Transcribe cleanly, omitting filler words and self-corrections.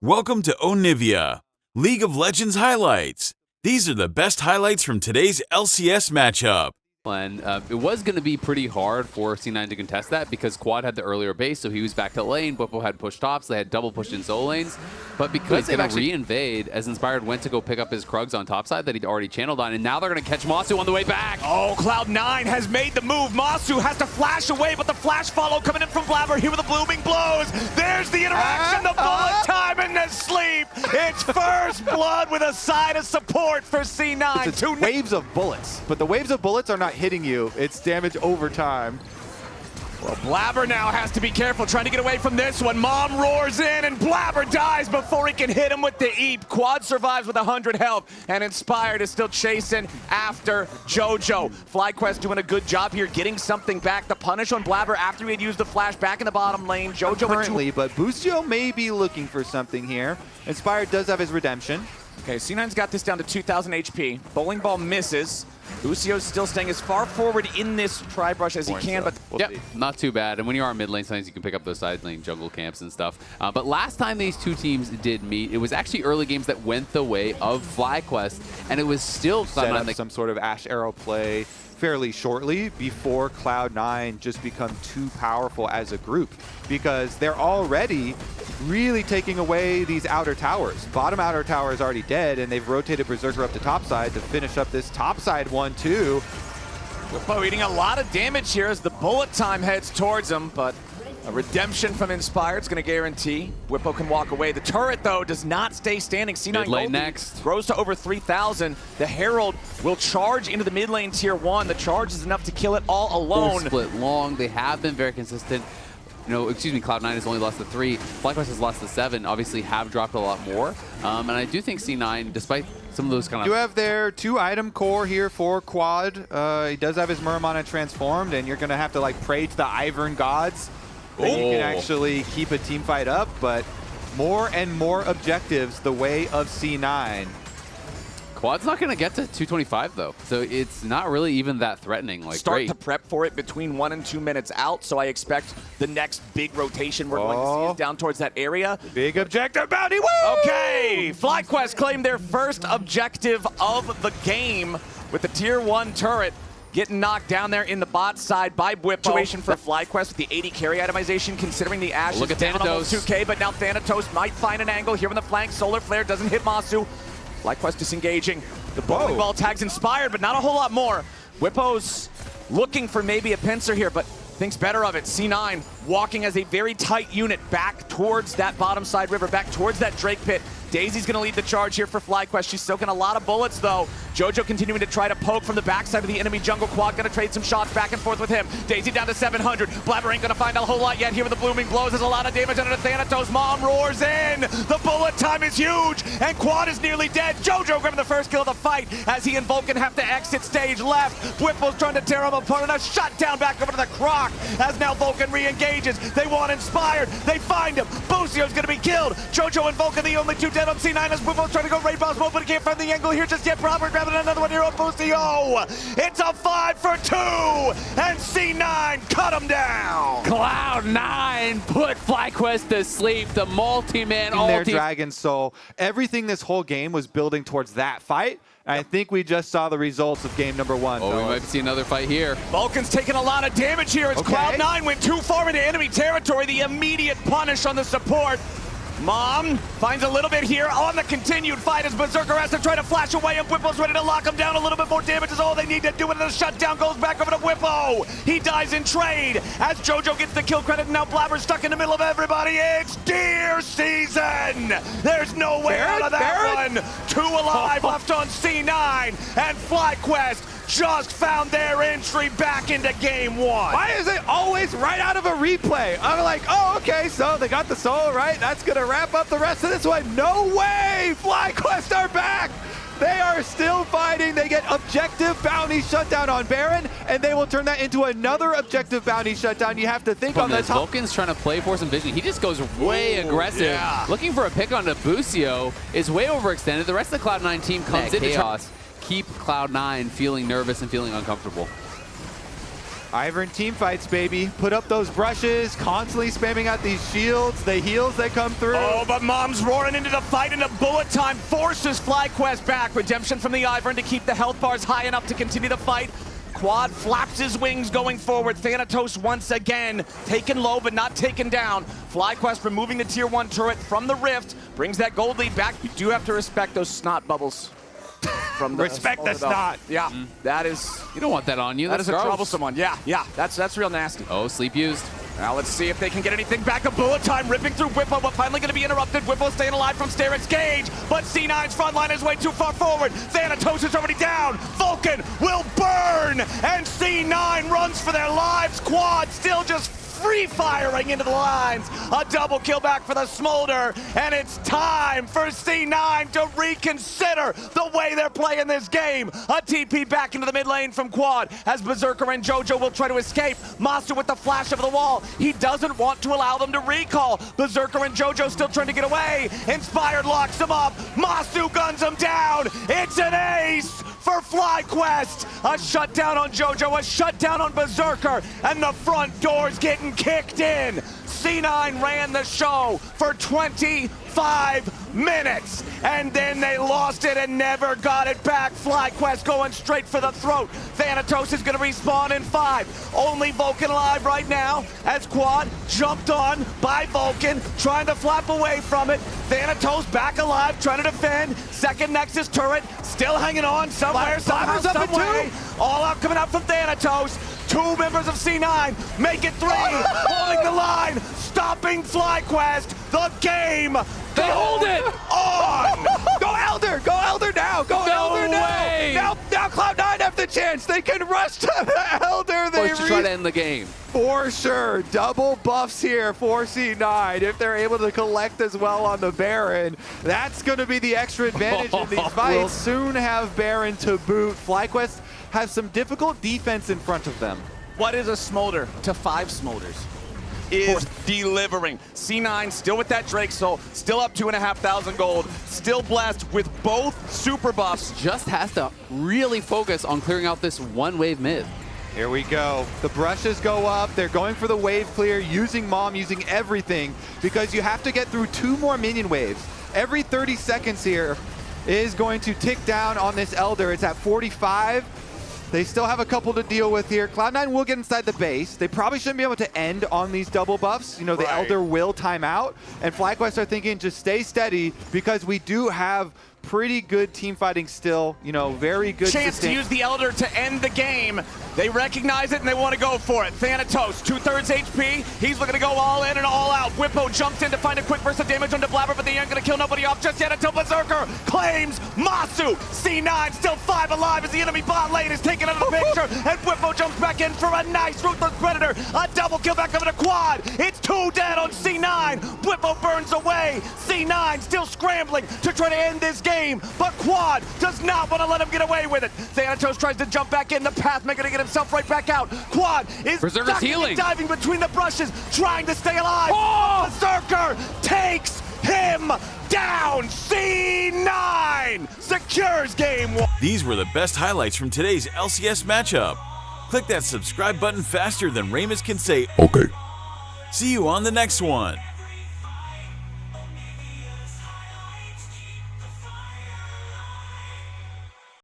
Welcome to Onivia, League of Legends highlights. These are the best highlights from today's LCS matchup. And it was going to be pretty hard for C9 to contest that because Quad had the earlier base, so he was back to lane. Bwipo had pushed tops. They had double pushed in solo lanes. But because they re-invade, as Inspired went to go pick up his Krugs on topside that he'd already channeled on, and now they're going to catch Masu on the way back. Oh, Cloud9 has made the move. Masu has to flash away, but the flash follow coming in from Blabber here with the blooming blows. There's the interaction, the bullet time, and the sleep. It's first blood with a side of support for C9. It's waves of bullets, but the waves of bullets are not hitting you. It's damage over time. Well, Blabber now has to be careful, trying to get away from this one. Mom roars in, and Blabber dies before he can hit him with the Eep. Quad survives with 100 health, and Inspired is still chasing after JoJo. FlyQuest doing a good job here, getting something back. The punish on Blabber after he had used the flash back in the bottom lane. JoJo currently, but Boostio may be looking for something here. Inspired does have his redemption. Okay, C9's got this down to 2,000 HP. Bowling ball misses. Lucio's still staying as far forward in this tri-brush as he can, but we'll not too bad. And when you are mid lane, sometimes you can pick up those side lane jungle camps and stuff. But last time these two teams did meet, it was actually early games that went the way of FlyQuest, and it was still set up some sort of Ash Arrow play fairly shortly before Cloud9 just become too powerful as a group, because they're already really taking away these outer towers. Bottom outer tower is already dead, and they've rotated Berserker up to topside to finish up this topside one too. Bwipo eating a lot of damage here as the bullet time heads towards him, but a redemption from Inspired is going to guarantee Bwipo can walk away. The turret, though, does not stay standing. C9 mid lane next grows to over 3,000. The Herald will charge into the mid lane tier 1. The charge is enough to kill it all alone. They're split long. They have been very consistent. You know, excuse me, Cloud9 has only lost to 3. FlyQuest has lost to 7, obviously have dropped a lot more. And I do think C9, despite some of those kind of... You have their 2-item core here for Quad. He does have his Muramana transformed, and you're going to have to like pray to the Ivern gods that you can actually keep a team fight up, but more and more objectives the way of C9. Quad's not going to get to 225 though, so it's not really even that threatening. Like, Start to prep for it between 1 and 2 minutes out, so I expect the next big rotation we're going to see is down towards that area. Big objective bounty, woo! Okay, FlyQuest claimed their first objective of the game with the tier 1 turret getting knocked down there in the bot side by Bwipo. Situation for FlyQuest with the 80 carry itemization, considering the Ashe is down almost 2K, but now Thanatos might find an angle here on the flank. Solar Flare doesn't hit Masu. FlyQuest disengaging. The bowling ball tags Inspired, but not a whole lot more. Bwipo's looking for maybe a pincer here, but thinks better of it. C9 walking as a very tight unit back towards that bottom side river, back towards that Drake pit. Daisy's going to lead the charge here for FlyQuest. She's soaking a lot of bullets, though. JoJo continuing to try to poke from the backside of the enemy jungle. Quad going to trade some shots back and forth with him. Daisy down to 700. Blabber ain't going to find a whole lot yet here with the blooming blows. There's a lot of damage under the Thanatos. Mom roars in. The bullet time is huge, and Quad is nearly dead. JoJo grabbing the first kill of the fight as he and Vulcan have to exit stage left. Bwipo's trying to tear him apart, and a shutdown back over to the Croc as now Vulcan re-engages. They want Inspired. They find him. Boostio's going to be killed. JoJo and Vulcan the only two dead on C9 as Bwipo's trying to go raid boss mode, but he can't find the angle here just yet. Robert grabbing another one here on Boostio. It's a 5 for 2, and C9 cut him down. Cloud9 put FlyQuest to sleep. The multi-man their Dragon Soul. Everything this whole game was building towards that fight. I think we just saw the results of game number 1. Oh, we might see another fight here. Vulcan's taking a lot of damage here as Cloud9 went too far into enemy territory. The immediate punish on the support. Mom finds a little bit here on the continued fight as Berserker has to try to flash away, and Bwipo's ready to lock him down. A little bit more damage is all they need to do, and the shutdown goes back over to Bwipo. He dies in trade as JoJo gets the kill credit, and now Blabber's stuck in the middle of everybody. It's deer season! There's no way out of that one. 2 alive left on C9, and FlyQuest just found their entry back into game 1. Why is it always right out of a replay? I'm like, oh, okay, so they got the soul, right? That's going to wrap up the rest of this one. No way! FlyQuest are back! They are still fighting. They get objective bounty shutdown on Baron, and they will turn that into another objective bounty shutdown. You have to think on the top. Vulcan's trying to play for some vision. He just goes way aggressive. Looking for a pick onto Boostio is way overextended. The rest of the Cloud9 team comes into chaos. Keep Cloud9 feeling nervous and feeling uncomfortable. Ivern team fights, baby. Put up those brushes, constantly spamming out these shields, the heals that come through. Oh, but Mom's roaring into the fight, and a bullet time forces FlyQuest back. Redemption from the Ivern to keep the health bars high enough to continue the fight. Quad flaps his wings going forward. Thanatos once again taken low but not taken down. FlyQuest removing the tier 1 turret from the rift, brings that gold lead back. You do have to respect those snot bubbles. From the Respect the snot. Yeah, that is... You don't want that on you. That That's is a gross. troublesome one. Yeah, that's real nasty. Oh, sleep used. Now let's see if they can get anything back. A bullet time ripping through Whippo, but finally going to be interrupted. Whippo staying alive from Sterek's Gage, but C9's front line is way too far forward. Thanatos is already down. Vulcan will burn, and C9 runs for their lives. Quad still just free firing into the lines. A double kill back for the Smolder, and it's time for C9 to reconsider the way they're playing this game. A TP back into the mid lane from Quad as Berserker and Jojo will try to escape. Master with the flash over the wall. He doesn't want to allow them to recall. Berserker and Jojo still trying to get away. Inspired locks him up. Masu guns him down. It's an ace for FlyQuest. A shutdown on Jojo, a shutdown on Berserker, and the front door's getting kicked in. C9 ran the show for 25 minutes, and then they lost it and never got it back. FlyQuest going straight for the throat. Thanatos is gonna respawn in 5. Only Vulcan alive right now as Quad jumped on by Vulcan, trying to flap away from it. Thanatos back alive, trying to defend. Second Nexus turret, still hanging on somewhere, somehow, some way. All out coming out from Thanatos. 2 members of C9 make it 3, holding the line, stopping FlyQuest. The game. They hold it! On! Go Elder! Go Elder now! Go Elder way! now! Now Cloud9 have the chance. They can rush to the Elder. They Push to try to end the game. For sure. Double buffs here for C9. If they're able to collect as well on the Baron, that's going to be the extra advantage in these fights. We'll soon have Baron to boot. FlyQuest have some difficult defense in front of them. What is a Smolder to 5 Smolders? Is delivering. C9 still with that Drake Soul, still up 2,500 gold, still blessed with both super buffs. Just has to really focus on clearing out this one wave mid. Here we go. The brushes go up. They're going for the wave clear, using Mom, using everything, because you have to get through 2 more minion waves. Every 30 seconds here is going to tick down on this Elder. It's at 45. They still have a couple to deal with here. Cloud9 will get inside the base. They probably shouldn't be able to end on these double buffs. You know, the Elder will time out. And FlyQuest are thinking, just stay steady, because we do have pretty good team fighting still. You know, very good. Chance to use the Elder to end the game. They recognize it and they want to go for it. Thanatos, 2/3 HP. He's looking to go all in and all out. Whippo jumps in to find a quick burst of damage onto Blabber, but they aren't going to kill nobody off just yet until Berserker claims Masu. C9 still 5 alive as the enemy bot lane is taken out of the picture, and Whippo jumps back in for a nice Ruthless Predator. A double kill back over to Quad. It's 2 dead on C9. Whippo burns away. C9 still scrambling to try to end this game, but Quad does not want to let him get away with it. Thanatos tries to jump back in. The Pathmaker to get himself right back out. Quad is healing, diving between the brushes, trying to stay alive. Oh! Berserker takes him down. C9 secures game 1. These were the best highlights from today's LCS matchup. Click that subscribe button faster than Ramus can say, okay. See you on the next one.